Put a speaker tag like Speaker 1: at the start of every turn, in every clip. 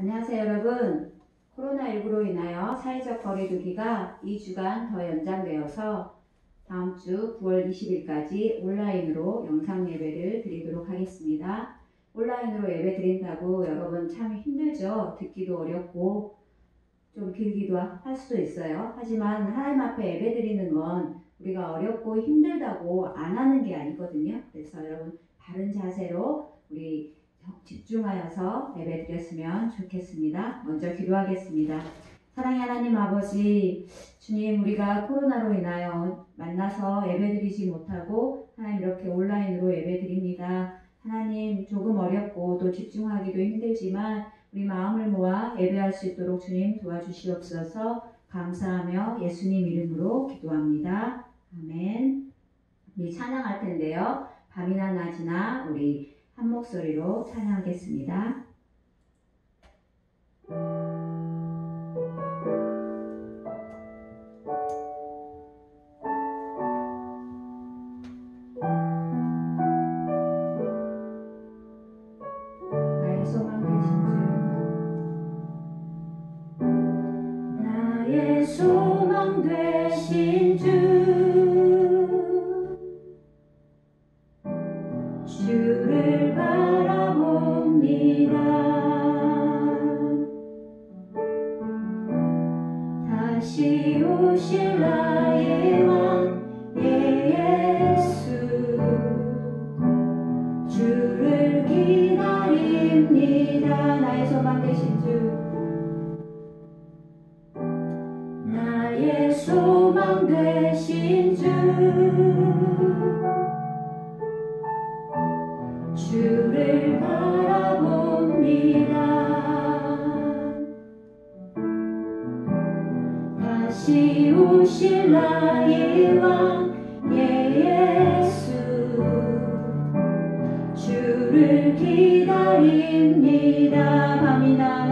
Speaker 1: 안녕하세요 여러분. 코로나19로 인하여 사회적 거리두기가 2주간 더 연장되어서 다음 주 9월 20일까지 온라인으로 영상 예배를 드리도록 하겠습니다. 온라인으로 예배 드린다고 여러분 참 힘들죠? 듣기도 어렵고 좀 길기도 할 수도 있어요. 하지만 하나님 앞에 예배 드리는 건 우리가 어렵고 힘들다고 안 하는 게 아니거든요. 그래서 여러분 바른 자세로 우리 집중하여서 예배 드렸으면 좋겠습니다. 먼저 기도하겠습니다. 사랑의 하나님 아버지, 주님, 우리가 코로나로 인하여 만나서 예배 드리지 못하고 하나님 이렇게 온라인으로 예배 드립니다. 하나님, 조금 어렵고 또 집중하기도 힘들지만 우리 마음을 모아 예배할 수 있도록 주님 도와주시옵소서. 감사하며 예수님 이름으로 기도합니다. 아멘. 우리 찬양할 텐데요. 밤이나 낮이나 우리 한 목소리로 찬양하겠습니다. 나의 소망 되신 주, 나의 소망 되신 주를 바라봅니다. 다시 오실 나의 왕 예수, 주를 기다립니다. 나의 소망 되신 주, 나의 소망 되신 주를 바라봅니다. 다시 오실 나의 왕 예수, 주를 기다립니다. 밤이나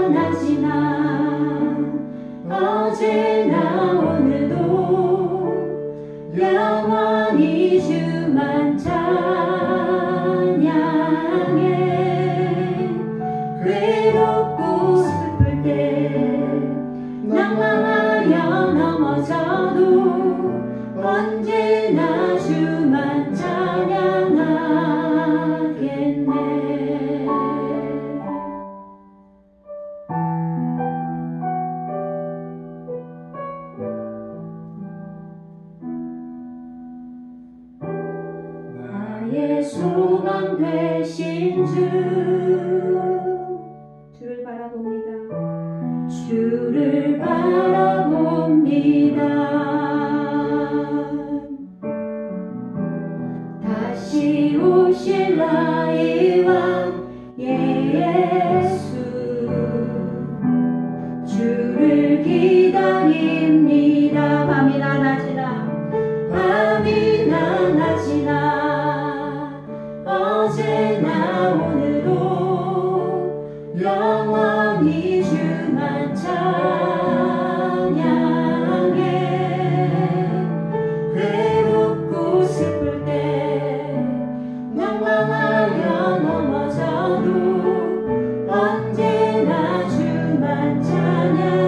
Speaker 1: 낮이나 어제나 오늘도 영원히 주만 찬양해. 외롭고 슬플 때 낭망하여 넘어져도 언제나 주만 찬양하겠네. 나의 소망 되신 주를 바라봅니다. 주를 바라봅니다. 다시 오실 나의 왕 예수, 주를 기다립니다. 밤이나 낮이나 어제나 오늘도 영원히 주만 찬양해. 외롭고 슬플 때 낭망하여 넘어져도 언제나 주만 찬양하겠네.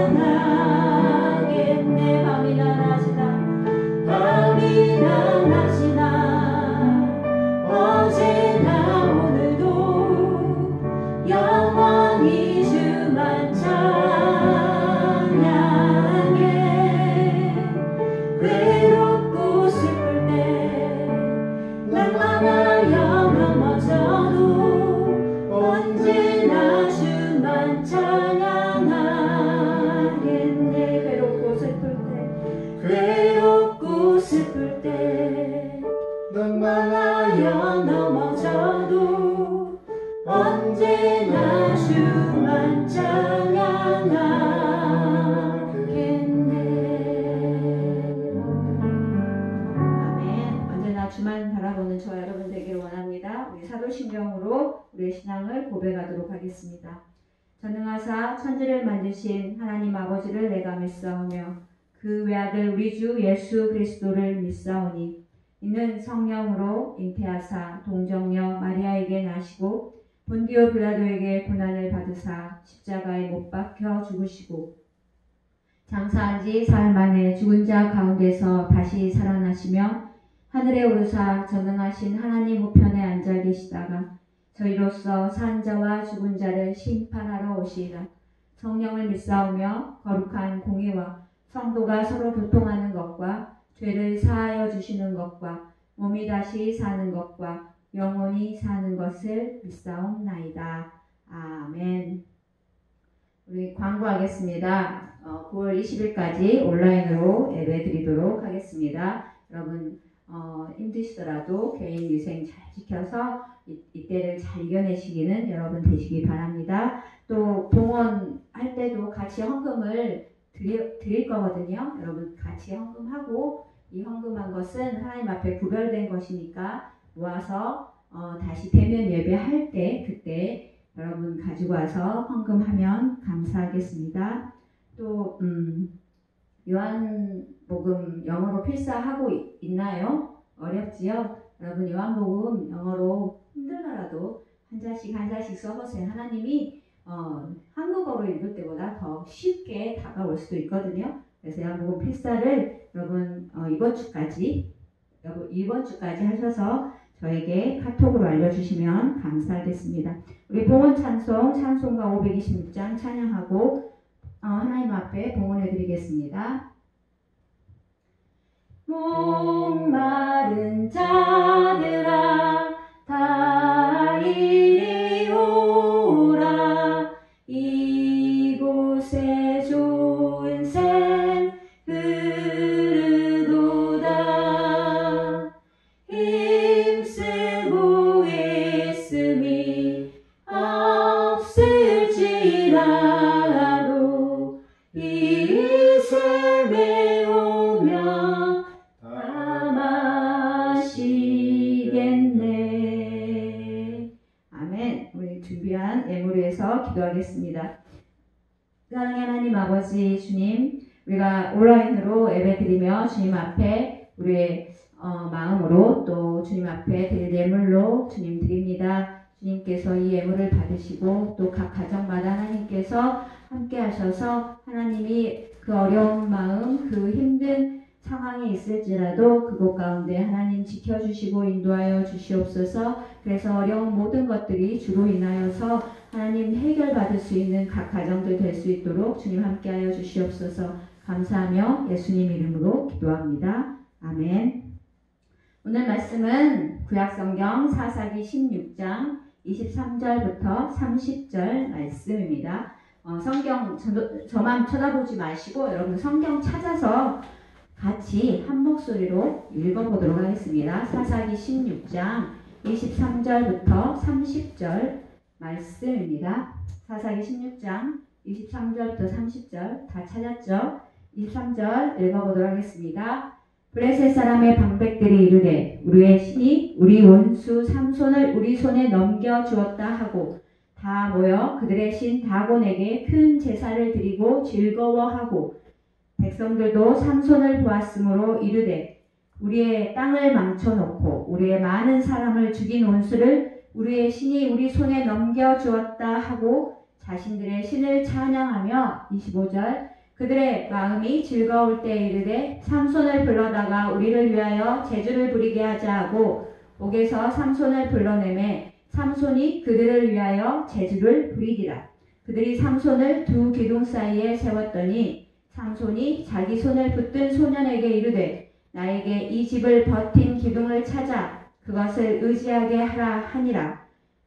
Speaker 1: 밤이나 낮이나 어제나 오늘도 영원히 주만 찬양해. 외롭고 슬플 때 낭망하여 넘어져도 언제나 주만 찬양하겠네. 외롭고 슬플 때 낭망하여 넘어져도 언제나 주만 찬양하겠네. 아멘. 언제나 주만 바라보는 저와 여러분 되기를 원합니다. 우리 사도신경으로 우리의 신앙을 고백하도록 하겠습니다. 전능하사 천지를 만드신 하나님 아버지를 내가 믿사오며 그 외아들 우리 주 예수 그리스도를 믿사오니 이는 성령으로 잉태하사 동정녀 마리아에게 나시고 본디오 빌라도에게 고난을 받으사 십자가에 못 박혀 죽으시고 장사한 지 사흘 만에 죽은 자 가운데서 다시 살아나시며 하늘에 오르사 전능하신 하나님 우편에 앉아 계시다가 저희로서 산 자와 죽은 자를 심판하러 오시리라. 성령을 믿사오며 거룩한 공의와 성도가 서로 교통하는 것과 죄를 사하여 주시는 것과 몸이 다시 사는 것과 영원히 사는 것을 믿사옵나이다. 아멘. 우리 광고하겠습니다. 9월 20일까지 온라인으로 예배 드리도록 하겠습니다. 여러분 힘드시더라도 개인 위생 잘 지켜서 이때를 잘 이겨내시기는 여러분 되시기 바랍니다. 또 봉헌할 때도 같이 헌금을 드릴 거거든요. 여러분 같이 헌금하고 이 헌금한 것은 하나님 앞에 구별된 것이니까 모아서 다시 대면 예배할 때 그때 여러분 가지고 와서 헌금하면 감사하겠습니다. 또 요한복음 영어로 필사하고 있나요? 어렵지요? 여러분 요한복음 영어로 힘들더라도 한 자씩 써보세요. 하나님이 한국어로 읽을 때보다 더 쉽게 다가올 수도 있거든요. 그래서 요한복음 필사를 여러분 이번 주까지 하셔서 저에게 카톡으로 알려주시면 감사하겠습니다. 우리 봉헌 찬송가 526장 찬양하고 하나님 앞에 봉헌해 드리겠습니다. 목마른 자들아 다 이리 오라 이곳에 좋은 샘 흐르도다 힘쓰고 있음이 없을지라도 이 샘에 오면 다 마시겠네. 아멘. 우리 준비한 예물을 위해서 기도하겠습니다. 사랑의 하나님 아버지 주님, 우리가 온라인으로 예배드리며 주님 앞에 우리의 마음으로 또 주님 앞에 드릴 예물로 주님 드립니다. 주님께서 이 예물을 받으시고 또 각 가정마다 하나님께서 함께 하셔서 하나님이 그 어려운 마음, 그 힘든 상황에 있을지라도 그곳 가운데 하나님 지켜주시고 인도하여 주시옵소서. 그래서 어려운 모든 것들이 주로 인하여서 하나님 해결받을 수 있는 각 가정들 될 수 있도록 주님 함께하여 주시옵소서. 감사하며 예수님 이름으로 기도합니다. 아멘. 오늘 말씀은 구약성경 사사기 16장 23절부터 30절 말씀입니다. 성경 저만 쳐다보지 마시고 여러분 성경 찾아서 같이 한 목소리로 읽어보도록 하겠습니다. 사사기 16장 23절부터 30절 말씀입니다. 사사기 16장 23절부터 30절 다 찾았죠? 23절 읽어보도록 하겠습니다. 블레셋 사람의 방백들이 이르되 우리의 신이 우리 원수 삼손을 우리 손에 넘겨주었다 하고 다 모여 그들의 신 다곤에게 큰 제사를 드리고 즐거워하고 백성들도 삼손을 보았으므로 이르되 우리의 땅을 망쳐놓고 우리의 많은 사람을 죽인 원수를 우리의 신이 우리 손에 넘겨주었다 하고 자신들의 신을 찬양하며 25절 그들의 마음이 즐거울 때 이르되 삼손을 불러다가 우리를 위하여 제주를 부리게 하자 하고 옥에서 삼손을 불러내매 삼손이 그들을 위하여 제주를 부리니라. 그들이 삼손을 두 기둥 사이에 세웠더니 삼손이 자기 손을 붙든 소년에게 이르되 나에게 이 집을 버틴 기둥을 찾아 그것을 의지하게 하라 하니라.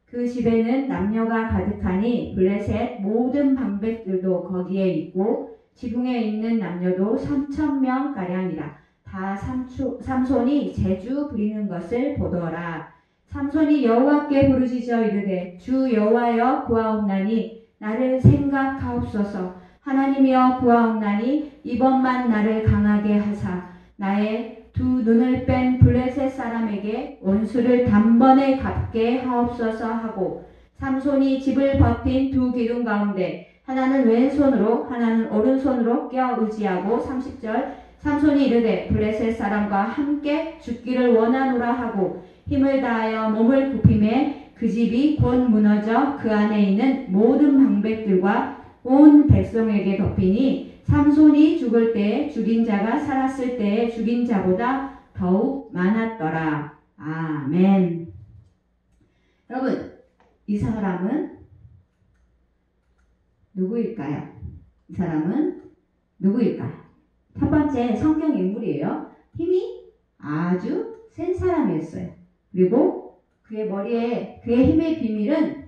Speaker 1: 그 집에는 남녀가 가득하니 블레셋 모든 방백들도 거기에 있고 지붕에 있는 남녀도 3,000명가량이라. 다 삼손이 제주 부리는 것을 보더라. 삼손이 여호와께 부르짖어 이르되 주 여호와여 구하옵나니 나를 생각하옵소서. 하나님이여 구하옵나니 이번만 나를 강하게 하사 나의 두 눈을 뺀 블레셋 사람에게 원수를 단번에 갚게 하옵소서 하고 삼손이 집을 버틴 두 기둥 가운데 하나는 왼손으로 하나는 오른손으로 껴 의지하고 30절 삼손이 이르되 블레셋 사람과 함께 죽기를 원하노라 하고 힘을 다하여 몸을 굽히매 그 집이 곧 무너져 그 안에 있는 모든 방백들과 온 백성에게 덮이니 삼손이 죽을 때에 죽인 자가 살았을 때에 죽인 자보다 더욱 많았더라. 아멘. 여러분, 이 사람은 누구일까요? 이 사람은 누구일까요? 첫 번째 성경 인물이에요. 힘이 아주 센 사람이었어요. 그리고 그의 머리에, 그의 힘의 비밀은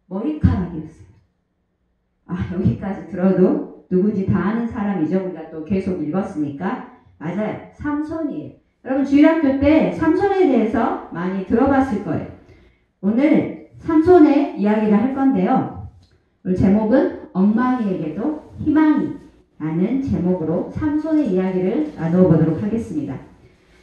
Speaker 1: 머리카락이었어요. 여기까지 들어도 누군지 다 아는 사람이죠. 우리가 또 계속 읽었으니까. 맞아요. 삼손이에요. 여러분 주일학교 때 삼손에 대해서 많이 들어봤을 거예요. 오늘 삼손의 이야기를 할 건데요. 오늘 제목은 엉망이에게도 희망이 라는 제목으로 삼손의 이야기를 나누어 보도록 하겠습니다.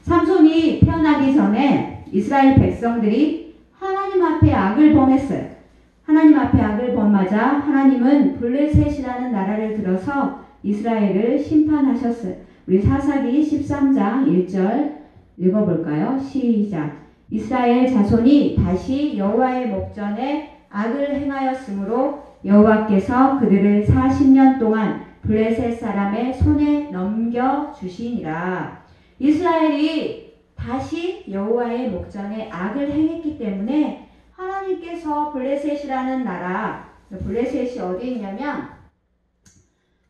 Speaker 1: 삼손이 태어나기 전에 이스라엘 백성들이 하나님 앞에 악을 범했어요. 하나님 앞에 악을 범하자 하나님은 블레셋이라는 나라를 들어서 이스라엘을 심판하셨어요. 우리 사사기 13장 1절 읽어볼까요? 시작. 이스라엘 자손이 다시 여호와의 목전에 악을 행하였으므로 여호와께서 그들을 40년 동안 블레셋 사람의 손에 넘겨주시니라. 이스라엘이 다시 여호와의 목전에 악을 행했기 때문에 하나님께서 블레셋이라는 나라, 블레셋이 어디 있냐면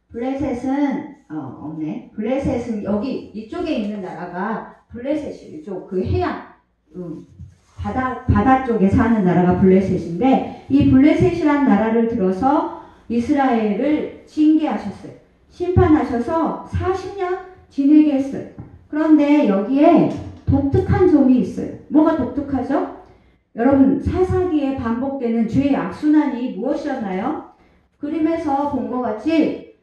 Speaker 1: 블레셋은 없네. 블레셋은 여기 이쪽에 있는 나라가 블레셋이에요. 이쪽 그 해안 바다 쪽에 사는 나라가 블레셋인데 이 블레셋이라는 나라를 들어서 이스라엘을 징계하셨어요. 심판하셔서 40년 지내게 했어요. 그런데 여기에 독특한 점이 있어요. 뭐가 독특하죠? 여러분 사사기에 반복되는 죄의 악순환이 무엇이었나요? 그림에서 본 것 같이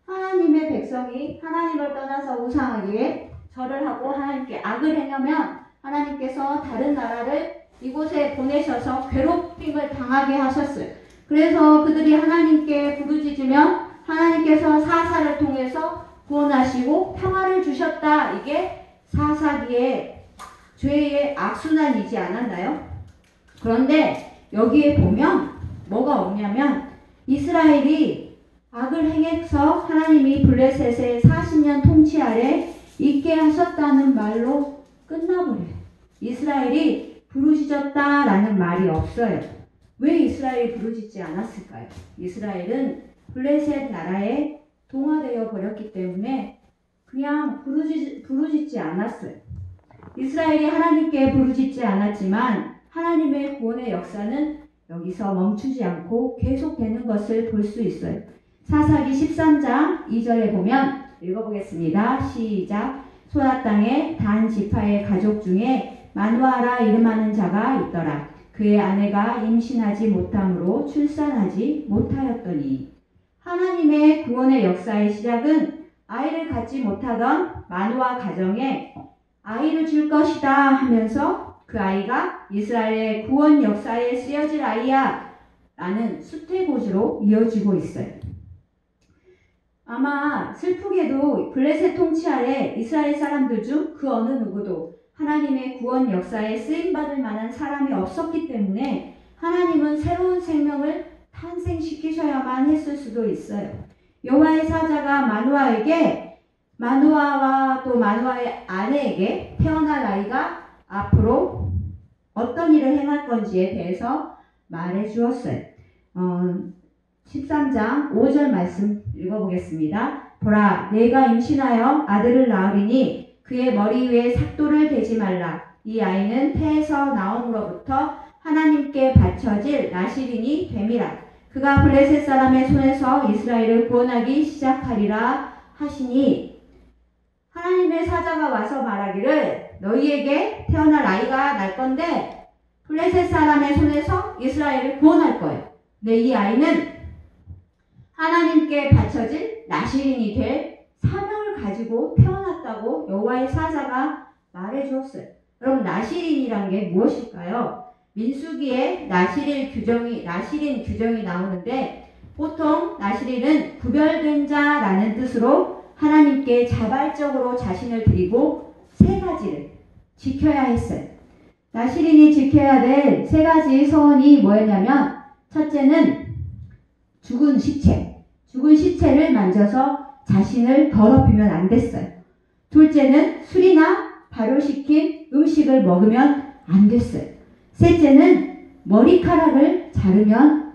Speaker 1: 하나님의 백성이 하나님을 떠나서 우상에게 절을 하고 하나님께 악을 행하면 하나님께서 다른 나라를 이곳에 보내셔서 괴롭힘을 당하게 하셨어요. 그래서 그들이 하나님께 부르짖으면 하나님께서 사사를 통해서 구원하시고 평화를 주셨다. 이게 사사기의 죄의 악순환이지 않았나요? 그런데 여기에 보면 뭐가 없냐면 이스라엘이 악을 행해서 하나님이 블레셋의 40년 통치 아래 있게 하셨다는 말로 끝나버려요. 이스라엘이 부르짖었다라는 말이 없어요. 왜 이스라엘이 부르짖지 않았을까요? 이스라엘은 블레셋 나라에 동화되어 버렸기 때문에 그냥 부르짖지 않았어요. 이스라엘이 하나님께 부르짖지 않았지만 하나님의 구원의 역사는 여기서 멈추지 않고 계속되는 것을 볼 수 있어요. 사사기 13장 2절에 보면 읽어보겠습니다. 시작. 소아 땅에 단 지파의 가족 중에 마누아라 이름하는 자가 있더라. 그의 아내가 임신하지 못함으로 출산하지 못하였더니 하나님의 구원의 역사의 시작은 아이를 갖지 못하던 마누아 가정에 아이를 줄 것이다 하면서 그 아이가 이스라엘의 구원 역사에 쓰여질 아이야 라는 수태고지로 이어지고 있어요. 아마 슬프게도 블레셋 통치 아래 이스라엘 사람들 중 그 어느 누구도 하나님의 구원 역사에 쓰임받을 만한 사람이 없었기 때문에 하나님은 새로운 생명을 탄생시키셔야만 했을 수도 있어요. 여호와의 사자가 마누아와 또 마누아의 아내에게 태어날 아이가 앞으로 어떤 일을 행할 건지에 대해서 말해 주었어요. 13장 5절 말씀 읽어보겠습니다. 보라, 내가 임신하여 아들을 낳으리니 그의 머리 위에 삭도를 대지 말라. 이 아이는 태에서 나옴으로부터 하나님께 바쳐질 나실인이 됨이라. 그가 블레셋 사람의 손에서 이스라엘을 구원하기 시작하리라 하시니 하나님의 사자가 와서 말하기를 너희에게 태어날 아이가 날 건데 블레셋 사람의 손에서 이스라엘을 구원할 거예요. 근데 이 아이는 하나님께 바쳐질 나실인이 될 사명을 가지고 태어났다고 여호와의 사자가 말해 주었어요. 여러분 나실인이란 게 무엇일까요? 민수기에 나실인 규정이 나오는데 보통 나실인은 구별된 자라는 뜻으로 하나님께 자발적으로 자신을 드리고 세 가지를 지켜야 했어요. 나시린이 지켜야 될 세 가지 소원이 뭐였냐면, 첫째는 죽은 시체를 만져서 자신을 더럽히면 안 됐어요. 둘째는 술이나 발효시킨 음식을 먹으면 안 됐어요. 셋째는 머리카락을 자르면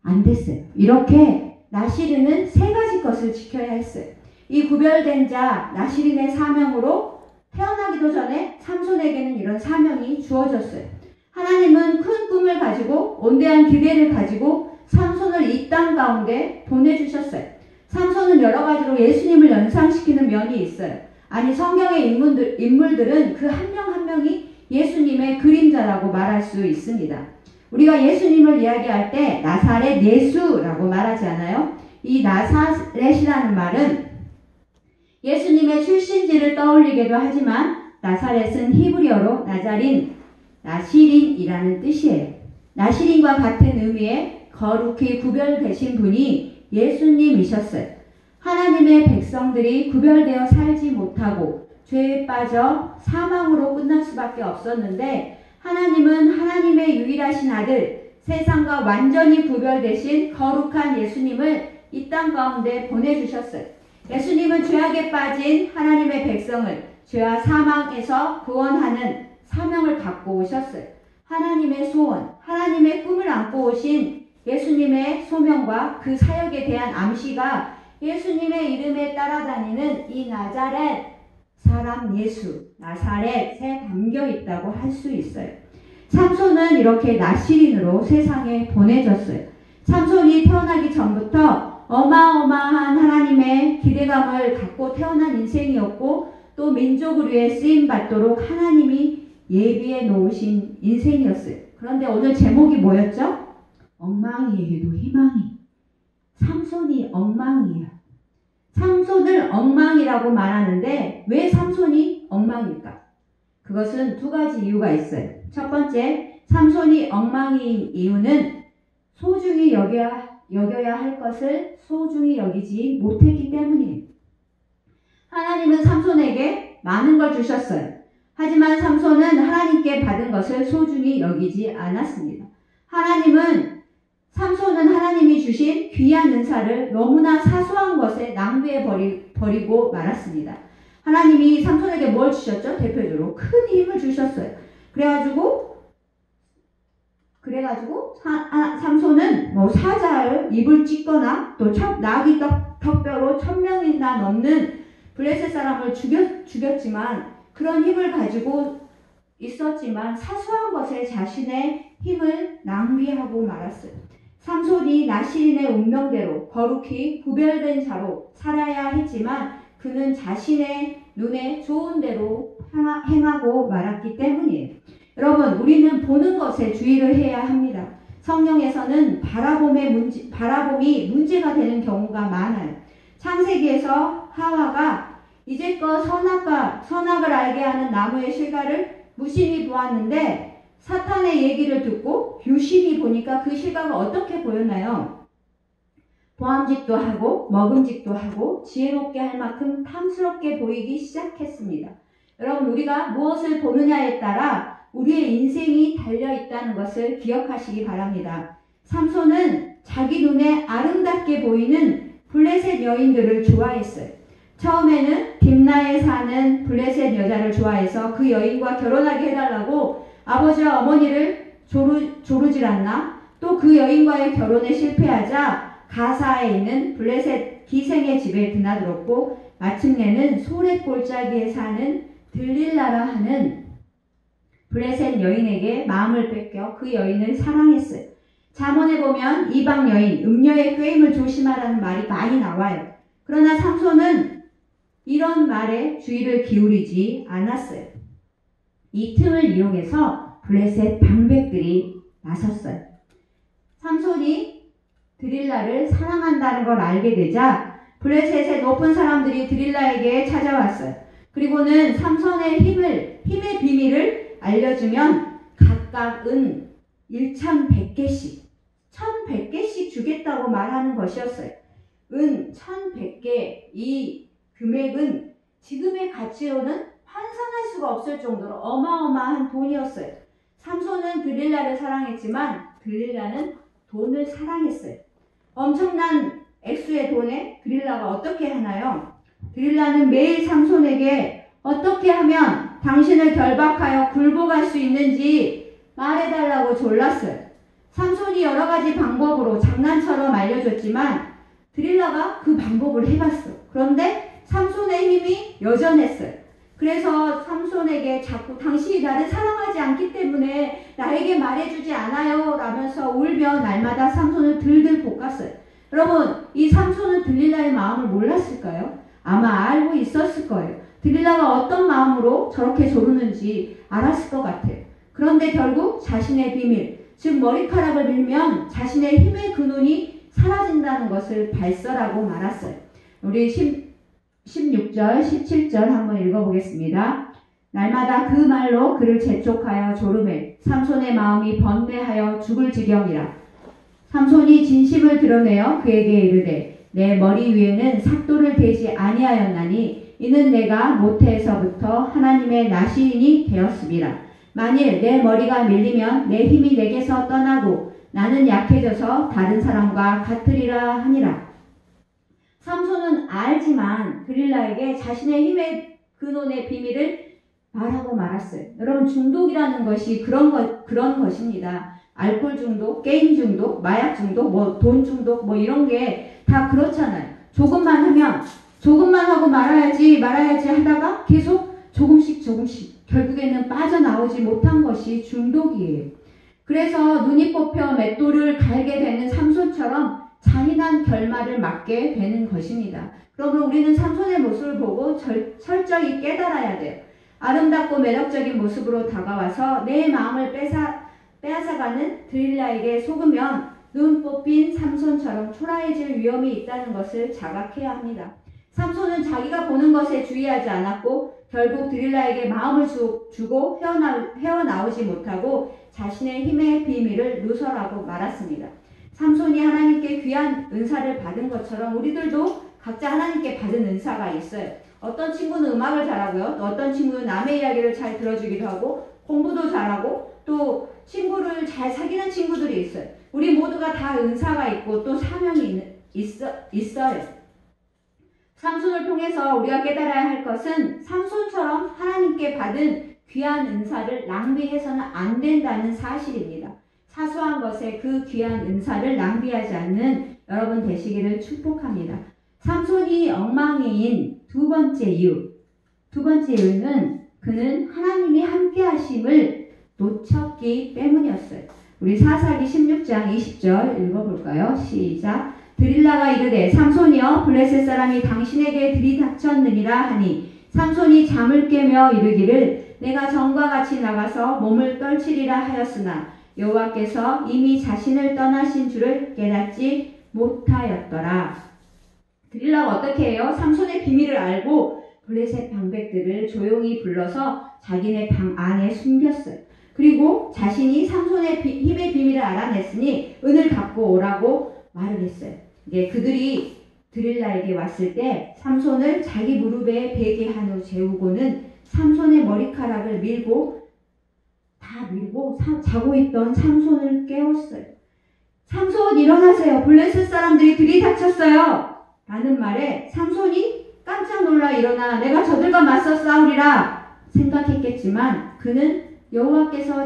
Speaker 1: 안 됐어요. 이렇게 나시린은 세 가지 것을 지켜야 했어요. 이 구별된 자 나시린의 사명으로 태어나기도 전에 삼손에게는 이런 사명이 주어졌어요. 하나님은 큰 꿈을 가지고 온대한 기대를 가지고 삼손을 이 땅 가운데 보내주셨어요. 삼손은 여러 가지로 예수님을 연상시키는 면이 있어요. 아니, 성경의 인물들은 그 한 명 한 명이 예수님의 그림자라고 말할 수 있습니다. 우리가 예수님을 이야기할 때 나사렛 예수라고 말하지 않아요? 이 나사렛이라는 말은 예수님의 출신지를 떠올리기도 하지만 나사렛은 히브리어로 나시린이라는 뜻이에요. 나시린과 같은 의미의 거룩히 구별되신 분이 예수님이셨어요. 하나님의 백성들이 구별되어 살지 못하고 죄에 빠져 사망으로 끝날 수밖에 없었는데, 하나님은 하나님의 유일하신 아들, 세상과 완전히 구별되신 거룩한 예수님을 이 땅 가운데 보내주셨어요. 예수님은 죄악에 빠진 하나님의 백성을 죄와 사망에서 구원하는 사명을 갖고 오셨어요. 하나님의 소원, 하나님의 꿈을 안고 오신 예수님의 소명과 그 사역에 대한 암시가 예수님의 이름에 따라다니는 이 나자렛 사람 예수, 나사렛에 담겨 있다고 할 수 있어요. 삼손은 이렇게 나시린으로 세상에 보내졌어요. 삼손이 태어나기 전부터 어마어마한 하나님의 기대감을 갖고 태어난 인생이었고, 또 민족을 위해 쓰임받도록 하나님이 예비해 놓으신 인생이었어요. 그런데 오늘 제목이 뭐였죠? 엉망이에도 희망이. 삼손이 엉망이에요. 삼손을 엉망이라고 말하는데 왜 삼손이 엉망일까? 그것은 두 가지 이유가 있어요. 첫 번째, 삼손이 엉망인 이유는 소중히 여겨야 할 것을 소중히 여기지 못했기 때문이에요. 하나님은 삼손에게 많은 걸 주셨어요. 하지만 삼손은 하나님께 받은 것을 소중히 여기지 않았습니다. 삼손은 하나님이 주신 귀한 은사를 너무나 사소한 것에 낭비해 버리고 말았습니다. 하나님이 삼손에게 뭘 주셨죠? 대표적으로 큰 힘을 주셨어요. 그래가지고 삼손은 사자의 입을 찢거나 또 나귀 턱뼈로 1000명이나 넘는 블레셋 사람을 죽였지만, 그런 힘을 가지고 있었지만 사소한 것에 자신의 힘을 낭비하고 말았어요. 삼손이 나시린의 운명대로 거룩히 구별된 자로 살아야 했지만 그는 자신의 눈에 좋은 대로 행하고 말았기 때문이에요. 여러분, 우리는 보는 것에 주의를 해야 합니다. 성경에서는 바라봄이 문제가 되는 경우가 많아요. 창세기에서 하와가 이제껏 선악을 알게 하는 나무의 실과를 무심히 보았는데, 사탄의 얘기를 듣고 유심히 보니까 그 실과가 어떻게 보였나요? 보암직도 하고 먹음직도 하고 지혜롭게 할 만큼 탐스럽게 보이기 시작했습니다. 여러분, 우리가 무엇을 보느냐에 따라 우리의 인생이 달려있다는 것을 기억하시기 바랍니다. 삼손은 자기 눈에 아름답게 보이는 블레셋 여인들을 좋아했어요. 처음에는 딥나에 사는 블레셋 여자를 좋아해서 그 여인과 결혼하게 해달라고 아버지와 어머니를 조르질 않나? 또 그 여인과의 결혼에 실패하자 가사에 있는 블레셋 기생의 집에 드나들었고, 마침내는 소렛 골짜기에 사는 들릴라라 하는 블레셋 여인에게 마음을 뺏겨 그 여인을 사랑했어요. 잠언에 보면 이방 여인, 음녀의 꾀임을 조심하라는 말이 많이 나와요. 그러나 삼손은 이런 말에 주의를 기울이지 않았어요. 이 틈을 이용해서 블레셋 방백들이 나섰어요. 삼손이 드릴라를 사랑한다는 걸 알게 되자 블레셋의 높은 사람들이 드릴라에게 찾아왔어요. 그리고는 삼손의 힘의 비밀을 알려주면 각각 은 1100개씩 1100개씩 주겠다고 말하는 것이었어요. 은 1100개, 이 금액은 지금의 가치로는 환산할 수가 없을 정도로 어마어마한 돈이었어요. 삼손은 들릴라를 사랑했지만 들릴라는 돈을 사랑했어요. 엄청난 액수의 돈에 들릴라가 어떻게 하나요? 들릴라는 매일 삼손에게 어떻게 하면 당신을 결박하여 굴복할 수 있는지 말해달라고 졸랐어요. 삼손이 여러 가지 방법으로 장난처럼 알려줬지만 들릴라가 그 방법을 해봤어. 그런데 삼손의 힘이 여전했어요. 그래서 삼손에게 자꾸 당신이 나를 사랑하지 않기 때문에 나에게 말해주지 않아요 라면서 울며 날마다 삼손을 들들 볶았어요. 여러분, 이 삼손은 들릴라의 마음을 몰랐을까요? 아마 알고 있었을 거예요. 들릴라가 어떤 마음으로 저렇게 조르는지 알았을 것 같아요. 그런데 결국 자신의 비밀, 즉 머리카락을 밀면 자신의 힘의 근원이 사라진다는 것을 발설하고 말았어요. 우리 16절, 17절 한번 읽어보겠습니다. 날마다 그 말로 그를 재촉하여 조르매 삼손의 마음이 번뇌하여 죽을 지경이라. 삼손이 진심을 드러내어 그에게 이르되 내 머리 위에는 삭도를 대지 아니하였나니 이는 내가 모태에서부터 하나님의 나시인이 되었음이라. 만일 내 머리가 밀리면 내 힘이 내게서 떠나고 나는 약해져서 다른 사람과 같으리라 하니라. 삼손은 알지만 들릴라에게 자신의 힘의 근원의 비밀을 말하고 말았어요. 여러분, 중독이라는 것이 그런 것입니다. 알코올 중독, 게임 중독, 마약 중독, 돈 중독, 이런 게 다 그렇잖아요. 조금만 하면 조금만 하고 말아야지 하다가 계속 조금씩 결국에는 빠져나오지 못한 것이 중독이에요. 그래서 눈이 뽑혀 맷돌을 갈게 되는 삼손처럼 잔인한 결말을 맞게 되는 것입니다. 그러면 우리는 삼손의 모습을 보고 철저히 깨달아야 돼요. 아름답고 매력적인 모습으로 다가와서 내 마음을 빼앗아가는 들릴라에게 속으면 눈 뽑힌 삼손처럼 초라해질 위험이 있다는 것을 자각해야 합니다. 삼손은 자기가 보는 것에 주의하지 않았고 결국 들릴라에게 마음을 주고 헤어나오지 못하고 자신의 힘의 비밀을 누설하고 말았습니다. 삼손이 하나님께 귀한 은사를 받은 것처럼 우리들도 각자 하나님께 받은 은사가 있어요. 어떤 친구는 음악을 잘하고요. 또 어떤 친구는 남의 이야기를 잘 들어주기도 하고 공부도 잘하고 또 친구를 잘 사귀는 친구들이 있어요. 우리 모두가 다 은사가 있고 또 사명이 있어요. 삼손을 통해서 우리가 깨달아야 할 것은 삼손처럼 하나님께 받은 귀한 은사를 낭비해서는 안 된다는 사실입니다. 사소한 것에 그 귀한 은사를 낭비하지 않는 여러분 되시기를 축복합니다. 삼손이 엉망이인 두 번째 이유는 그는 하나님이 함께 하심을 놓쳤기 때문이었어요. 우리 사사기 16장 20절 읽어볼까요? 시작. 들릴라가 이르되 삼손이여 블레셋 사람이 당신에게 들이닥쳤느니라 하니 삼손이 잠을 깨며 이르기를 내가 전과 같이 나가서 몸을 떨치리라 하였으나 여호와께서 이미 자신을 떠나신 줄을 깨닫지 못하였더라. 들릴라가 어떻게 해요? 삼손의 비밀을 알고 블레셋 방백들을 조용히 불러서 자기네 방 안에 숨겼어요. 그리고 자신이 삼손의 힘의 비밀을 알아냈으니 은을 갖고 오라고 말을 했어요. 이제 그들이 들릴라에게 왔을 때 삼손을 자기 무릎에 베게 한 후 재우고는 삼손의 머리카락을 밀고 자고 있던 삼손을 깨웠어요. 삼손 일어나세요. 블레셋 사람들이 들이닥쳤어요. 라는 말에 삼손이 깜짝 놀라 일어나 내가 저들과 맞서 싸우리라 생각했겠지만 그는 여호와께서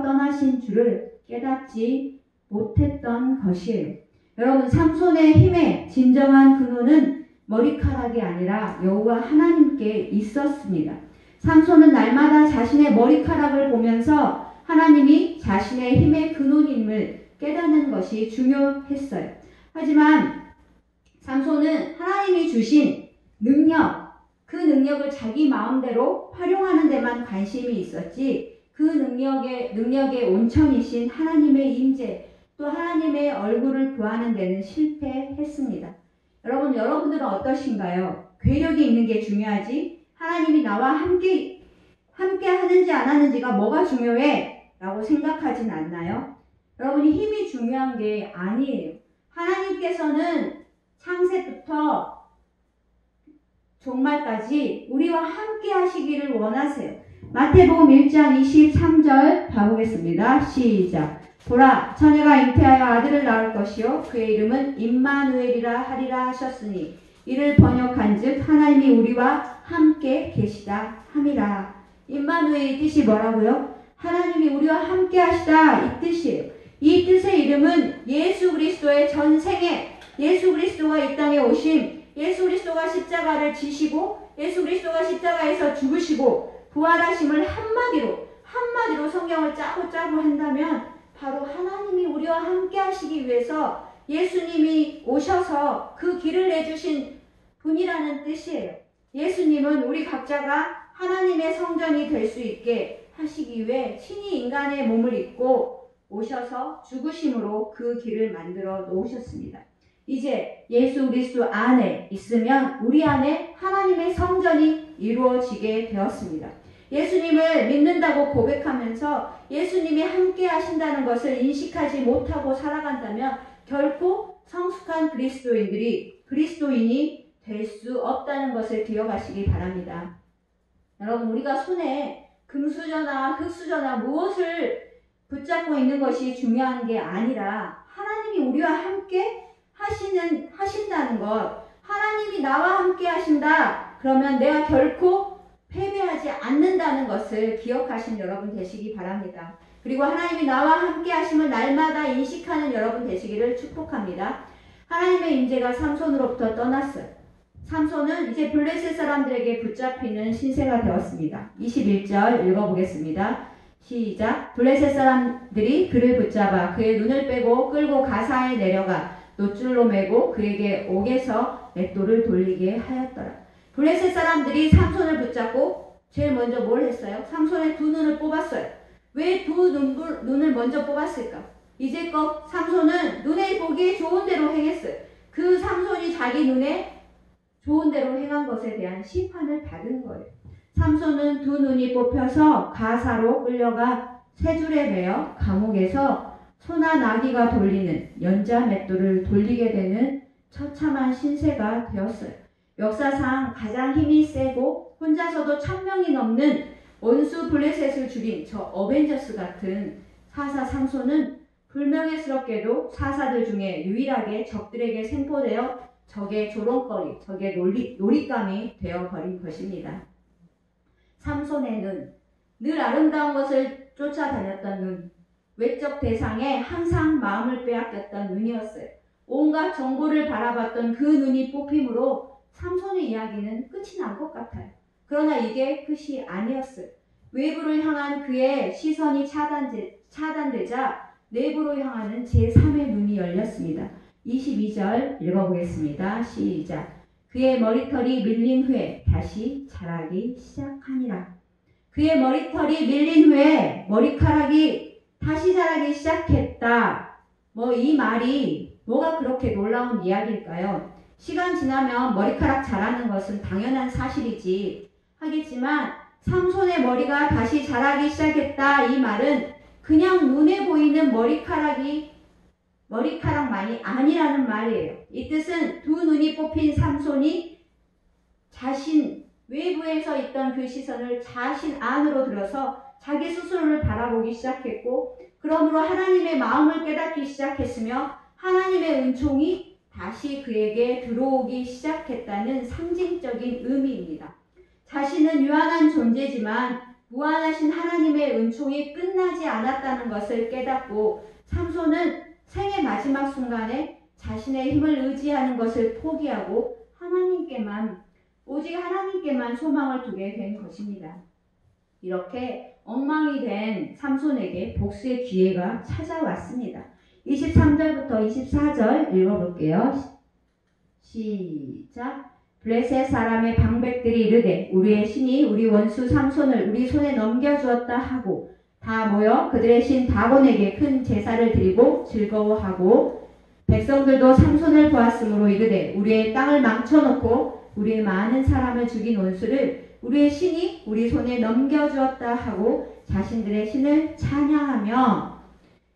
Speaker 1: 떠나신 줄을 깨닫지 못했던 것이에요. 여러분, 삼손의 힘의 진정한 근원은 머리카락이 아니라 여호와 하나님께 있었습니다. 삼손은 날마다 자신의 머리카락을 보면서 하나님이 자신의 힘의 근원임을 깨닫는 것이 중요했어요. 하지만 삼손은 하나님이 주신 그 능력을 자기 마음대로 활용하는 데만 관심이 있었지 그 능력의 온천이신 하나님의 임재 또 하나님의 얼굴을 구하는 데는 실패했습니다. 여러분들은 어떠신가요? 괴력이 있는 게 중요하지 하나님이 나와 함께 하는지 안 하는지가 뭐가 중요해? 라고 생각하진 않나요? 여러분이 힘이 중요한 게 아니에요. 하나님께서는 창세부터 종말까지 우리와 함께 하시기를 원하세요. 마태복음 1장 23절 봐보겠습니다. 시작. 보라, 처녀가 잉태하여 아들을 낳을 것이요 그의 이름은 임마누엘이라 하리라 하셨으니 이를 번역한즉 하나님이 우리와 함께 계시다 함이라. 임마누엘의 뜻이 뭐라고요? 하나님이 우리와 함께 하시다 이 뜻이에요. 이 뜻의 이름은 예수 그리스도의 전생에 예수 그리스도가 이 땅에 오심, 예수 그리스도가 십자가를 지시고 예수 그리스도가 십자가에서 죽으시고 부활하심을 한마디로 성경을 짜고 한다면 바로 하나님이 우리와 함께 하시기 위해서 예수님이 오셔서 그 길을 내주신 분이라는 뜻이에요. 예수님은 우리 각자가 하나님의 성전이 될 수 있게 하시기 위해 친히 인간의 몸을 입고 오셔서 죽으심으로 그 길을 만들어 놓으셨습니다. 이제 예수 그리스도 안에 있으면 우리 안에 하나님의 성전이 이루어지게 되었습니다. 예수님을 믿는다고 고백하면서 예수님이 함께 하신다는 것을 인식하지 못하고 살아간다면 결코 성숙한 그리스도인이 될 수 없다는 것을 기억하시기 바랍니다. 여러분, 우리가 손에 금수저나 흙수저나 무엇을 붙잡고 있는 것이 중요한 게 아니라 하나님이 우리와 함께 하신다는 것, 하나님이 나와 함께 하신다. 그러면 내가 결코 패배하지 않는다는 것을 기억하신 여러분 되시기 바랍니다. 그리고 하나님이 나와 함께 하심을 날마다 인식하는 여러분 되시기를 축복합니다. 하나님의 임재가 삼손으로부터 떠났어요. 삼손은 이제 블레셋 사람들에게 붙잡히는 신세가 되었습니다. 21절 읽어보겠습니다. 시작. 블레셋 사람들이 그를 붙잡아 그의 눈을 빼고 끌고 가사에 내려가 놋줄로 매고 그에게 옥에서 맷돌을 돌리게 하였더라. 블레셋 사람들이 삼손을 붙잡고 제일 먼저 뭘 했어요? 삼손의 두 눈을 뽑았어요. 왜 두 눈을 먼저 뽑았을까? 이제껏 삼손은 눈에 보기에 좋은 대로 행했어요. 그 삼손이 자기 눈에 좋은 대로 행한 것에 대한 심판을 받은 거예요. 삼손은 두 눈이 뽑혀서 가사로 끌려가 세 줄에 매어 감옥에서 소나 나귀가 돌리는 연자 맷돌을 돌리게 되는 처참한 신세가 되었어요. 역사상 가장 힘이 세고 혼자서도 1000명이 넘는 원수 블레셋을 죽인 저 어벤져스 같은 사사 삼손은 불명예스럽게도 사사들 중에 유일하게 적들에게 생포되어 적의 조롱거리, 적의 놀잇감이 되어버린 것입니다. 삼손의 눈, 늘 아름다운 것을 쫓아다녔던 눈, 외적 대상에 항상 마음을 빼앗겼던 눈이었어요. 온갖 정보를 바라봤던 그 눈이 뽑힘으로 삼손의 이야기는 끝이 난 것 같아요. 그러나 이게 끝이 아니었어요. 외부를 향한 그의 시선이 차단되자 내부로 향하는 제3의 눈이 열렸습니다. 22절 읽어보겠습니다. 시작. 그의 머리털이 밀린 후에 다시 자라기 시작하니라. 그의 머리털이 밀린 후에 머리카락이 다시 자라기 시작했다. 이 말이 뭐가 그렇게 놀라운 이야기일까요? 시간 지나면 머리카락 자라는 것은 당연한 사실이지 하겠지만 삼손의 머리가 다시 자라기 시작했다. 이 말은 그냥 눈에 보이는 머리카락만이 아니라는 말이에요. 이 뜻은 두 눈이 뽑힌 삼손이 외부에서 있던 그 시선을 자신 안으로 들어서 자기 스스로를 바라보기 시작했고, 그러므로 하나님의 마음을 깨닫기 시작했으며 하나님의 은총이 다시 그에게 들어오기 시작했다는 상징적인 의미입니다. 자신은 유한한 존재지만 무한하신 하나님의 은총이 끝나지 않았다는 것을 깨닫고 삼손은 생의 마지막 순간에 자신의 힘을 의지하는 것을 포기하고 오직 하나님께만 소망을 두게 된 것입니다. 이렇게 엉망이 된 삼손에게 복수의 기회가 찾아왔습니다. 23절부터 24절 읽어볼게요. 시작. 블레셋 사람의 방백들이 이르되 우리의 신이 우리 원수 삼손을 우리 손에 넘겨주었다 하고 다 모여 그들의 신 다곤에게 큰 제사를 드리고 즐거워하고, 백성들도 삼손을 보았으므로 이르되 우리의 땅을 망쳐놓고 우리의 많은 사람을 죽인 원수를 우리의 신이 우리 손에 넘겨주었다 하고 자신들의 신을 찬양하며.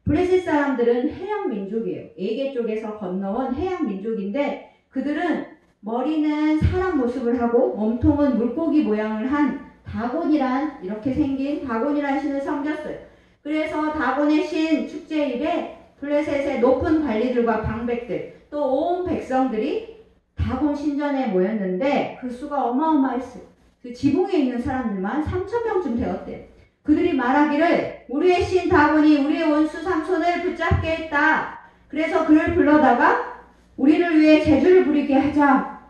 Speaker 1: 블레셋 사람들은 해양 민족이에요. 에게 쪽에서 건너온 해양 민족인데 그들은 머리는 사람 모습을 하고 몸통은 물고기 모양을 한 다곤이란 이렇게 생긴 다곤이란 신을 섬겼어요. 그래서 다곤의 신 축제일에 블레셋의 높은 관리들과 방백들 또 온 백성들이 다곤 신전에 모였는데 그 수가 어마어마했어요. 그 지붕에 있는 사람들만 3,000명쯤 되었대요. 그들이 말하기를 우리의 신 다곤이 우리의 원수 삼손을 붙잡게 했다. 그래서 그를 불러다가 우리를 위해 제주를 부리게 하자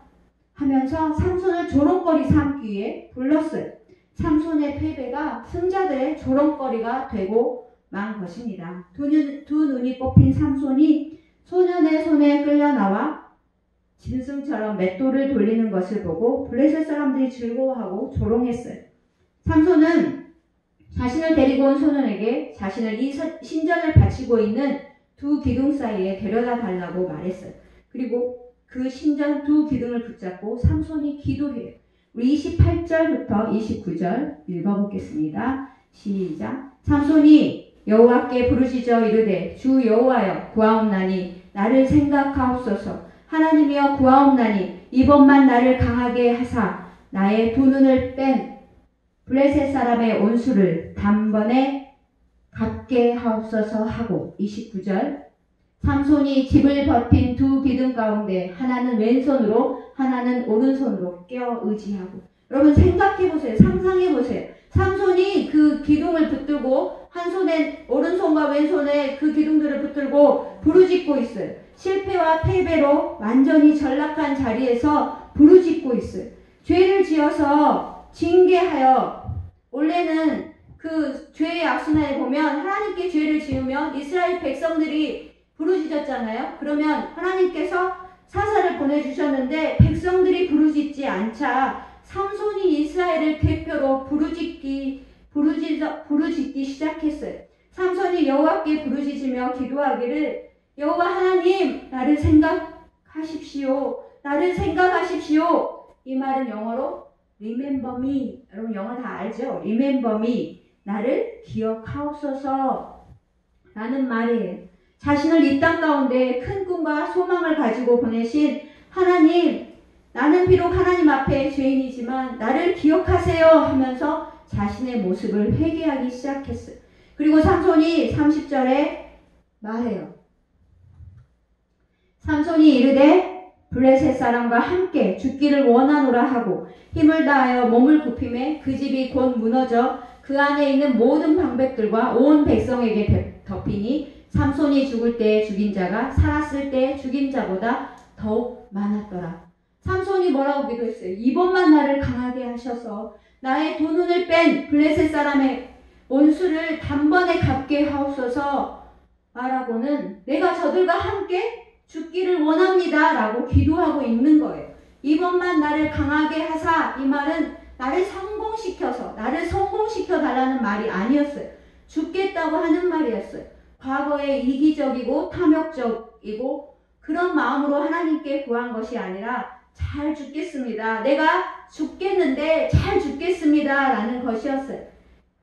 Speaker 1: 하면서 삼손을 조롱거리 삼기 위해 불렀어요. 삼손의 패배가 승자들의 조롱거리가 되고 만 것입니다. 두 눈이 뽑힌 삼손이 소년의 손에 끌려나와 짐승처럼 맷돌을 돌리는 것을 보고 블레셋 사람들이 즐거워하고 조롱했어요. 삼손은 자신을 데리고 온 소년에게 자신을 이 신전을 바치고 있는 두 기둥 사이에 데려다 달라고 말했어요. 그리고 그 신전 두 기둥을 붙잡고 삼손이 기도해요. 우리 28절부터 29절 읽어보겠습니다. 시작. 삼손이 여호와께 부르짖어 이르되 주 여호와여 구하옵나니 나를 생각하옵소서. 하나님이여 구하옵나니 이번만 나를 강하게 하사 나의 두 눈을 뺀 블레셋 사람의 온수를 단번에 갚게 하옵소서 하고 29절. 삼손이 집을 버틴 두 기둥 가운데 하나는 왼손으로 하나는 오른손으로 껴 의지하고. 여러분 생각해보세요. 상상해보세요. 삼손이 그 기둥을 붙들고 한 손에 오른손과 왼손에 그 기둥들을 붙들고 부르짖고 있어요. 실패와 패배로 완전히 전락한 자리에서 부르짖고 있어요. 죄를 지어서 징계하여, 원래는 그 죄의 악순환에 보면 하나님께 죄를 지으면 이스라엘 백성들이 부르짖었잖아요. 그러면 하나님께서 사사를 보내주셨는데 백성들이 부르짖지 않자 삼손이 이스라엘을 대표로 부르짖기 시작했어요. 삼손이 여호와께 부르짖으며 기도하기를 여호와 하나님 나를 생각하십시오. 나를 생각하십시오. 이 말은 영어로 remember me. 여러분 영어 다 알죠? remember me. 나를 기억하옵소서 라는 말이에요. 자신을 이 땅 가운데 큰 꿈과 소망을 가지고 보내신 하나님, 나는 비록 하나님 앞에 죄인이지만 나를 기억하세요 하면서 자신의 모습을 회개하기 시작했어요. 그리고 삼손이 30절에 말해요. 삼손이 이르되 블레셋 사람과 함께 죽기를 원하노라 하고 힘을 다하여 몸을 굽히매 그 집이 곧 무너져 그 안에 있는 모든 방백들과 온 백성에게 덮이니 삼손이 죽을 때 죽인 자가 살았을 때 죽인 자보다 더욱 많았더라. 삼손이 뭐라고 기도했어요? 이번만 나를 강하게 하셔서 나의 두 눈을 뺀 블레셋 사람의 온수를 단번에 갚게 하옵소서 말하고는 내가 저들과 함께 죽기를 원합니다 라고 기도하고 있는 거예요. 이번만 나를 강하게 하사, 이 말은 나를 성공시켜 달라는 말이 아니었어요. 죽겠다고 하는 말이었어요. 과거에 이기적이고 탐욕적이고 그런 마음으로 하나님께 구한 것이 아니라 잘 죽겠습니다. 내가 죽겠는데 잘 죽겠습니다 라는 것이었어요.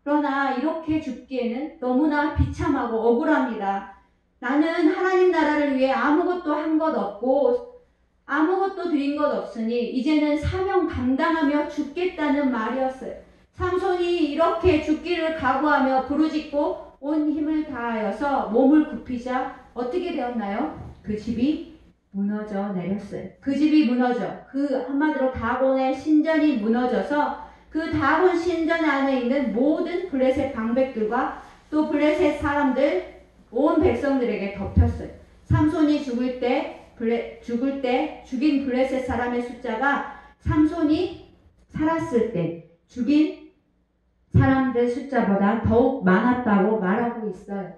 Speaker 1: 그러나 이렇게 죽기에는 너무나 비참하고 억울합니다. 나는 하나님 나라를 위해 아무것도 한 것 없고 아무것도 드린 것 없으니 이제는 사명 감당하며 죽겠다는 말이었어요. 삼손이 이렇게 죽기를 각오하며 부르짖고 온 힘을 다하여서 몸을 굽히자 어떻게 되었나요? 그 집이 무너져 내렸어요. 그 집이 무너져, 그 한마디로 다곤의 신전이 무너져서 그 다곤 신전 안에 있는 모든 블레셋 방백들과 또 블레셋 사람들, 온 백성들에게 덮였어요. 삼손이 죽을 때 죽인 블레셋 사람의 숫자가 삼손이 살았을 때 죽인 사람들 숫자보다 더욱 많았다고 말하고 있어요.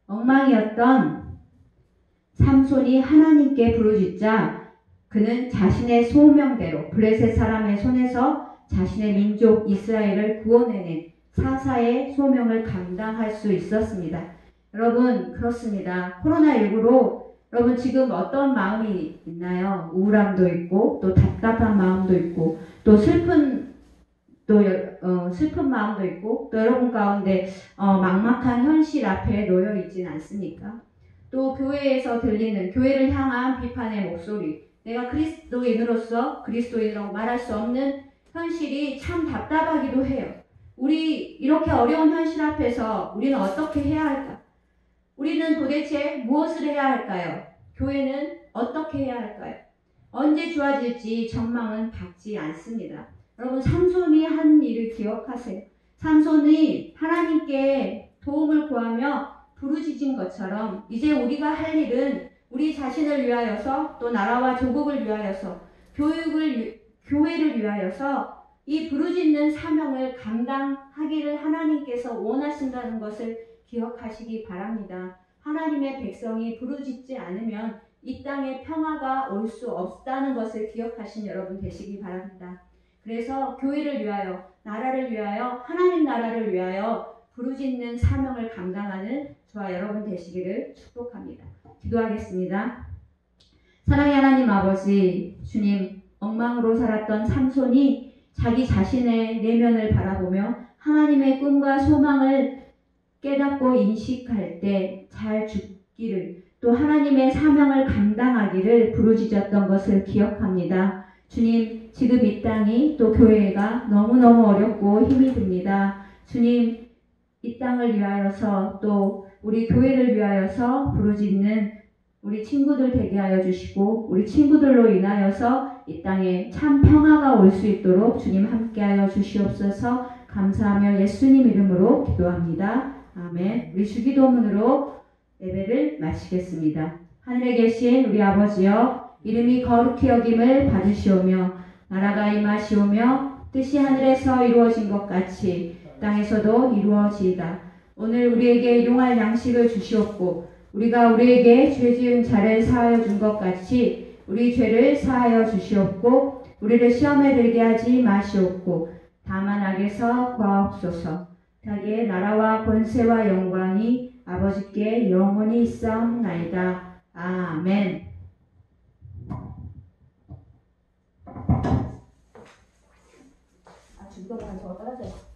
Speaker 1: 엉망이었던 삼손이 하나님께 부르짖자 그는 자신의 소명대로 블레셋 사람의 손에서 자신의 민족 이스라엘을 구원해낸 사사의 소명을 감당할 수 있었습니다. 여러분 그렇습니다. 코로나19로 여러분 지금 어떤 마음이 있나요? 우울함도 있고 또 답답한 마음도 있고 또 슬픈 마음도 있고 또 여러분 가운데 막막한 현실 앞에 놓여 있진 않습니까? 또 교회에서 들리는 교회를 향한 비판의 목소리, 내가 그리스도인으로서 그리스도인이라고 말할 수 없는 현실이 참 답답하기도 해요. 우리 이렇게 어려운 현실 앞에서 우리는 어떻게 해야 할까? 우리는 도대체 무엇을 해야 할까요? 교회는 어떻게 해야 할까요? 언제 좋아질지 전망은 밝지 않습니다. 여러분, 삼손이 한 일을 기억하세요. 삼손이 하나님께 도움을 구하며 부르짖은 것처럼 이제 우리가 할 일은 우리 자신을 위하여서, 또 나라와 조국을 위하여서, 교회를 위하여서 이 부르짖는 사명을 감당하기를 하나님께서 원하신다는 것을 기억하시기 바랍니다. 하나님의 백성이 부르짖지 않으면 이 땅에 평화가 올 수 없다는 것을 기억하신 여러분 되시기 바랍니다. 그래서 교회를 위하여, 나라를 위하여, 하나님 나라를 위하여 부르짖는 사명을 감당하는 저와 여러분 되시기를 축복합니다. 기도하겠습니다. 사랑의 하나님 아버지, 주님, 엉망으로 살았던 삼손이 자기 자신의 내면을 바라보며 하나님의 꿈과 소망을 깨닫고 인식할 때 잘 죽기를, 또 하나님의 사명을 감당하기를 부르짖었던 것을 기억합니다. 주님, 지금 이 땅이, 또 교회가 너무너무 어렵고 힘이 듭니다. 주님, 이 땅을 위하여서, 또 우리 교회를 위하여서 부르짖는 우리 친구들 되게 하여 주시고, 우리 친구들로 인하여서 이 땅에 참 평화가 올 수 있도록 주님 함께하여 주시옵소서. 감사하며 예수님 이름으로 기도합니다. 아멘. 우리 주기도문으로 예배를 마치겠습니다. 하늘에 계신 우리 아버지여, 이름이 거룩히 여김을 받으시오며 나라가 임하시오며 뜻이 하늘에서 이루어진 것 같이 땅에서도 이루어지이다. 오늘 우리에게 일용할 양식을 주시옵고, 우리가 우리에게 죄 지은 자를 사하여 준 것 같이 우리 죄를 사하여 주시옵고, 우리를 시험에 들게 하지 마시옵고, 다만 악에서 구하옵소서. 자기의 나라와 권세와 영광이 아버지께 영원히 있사옵나이다. 아멘. 중도가 저거 떨어져요.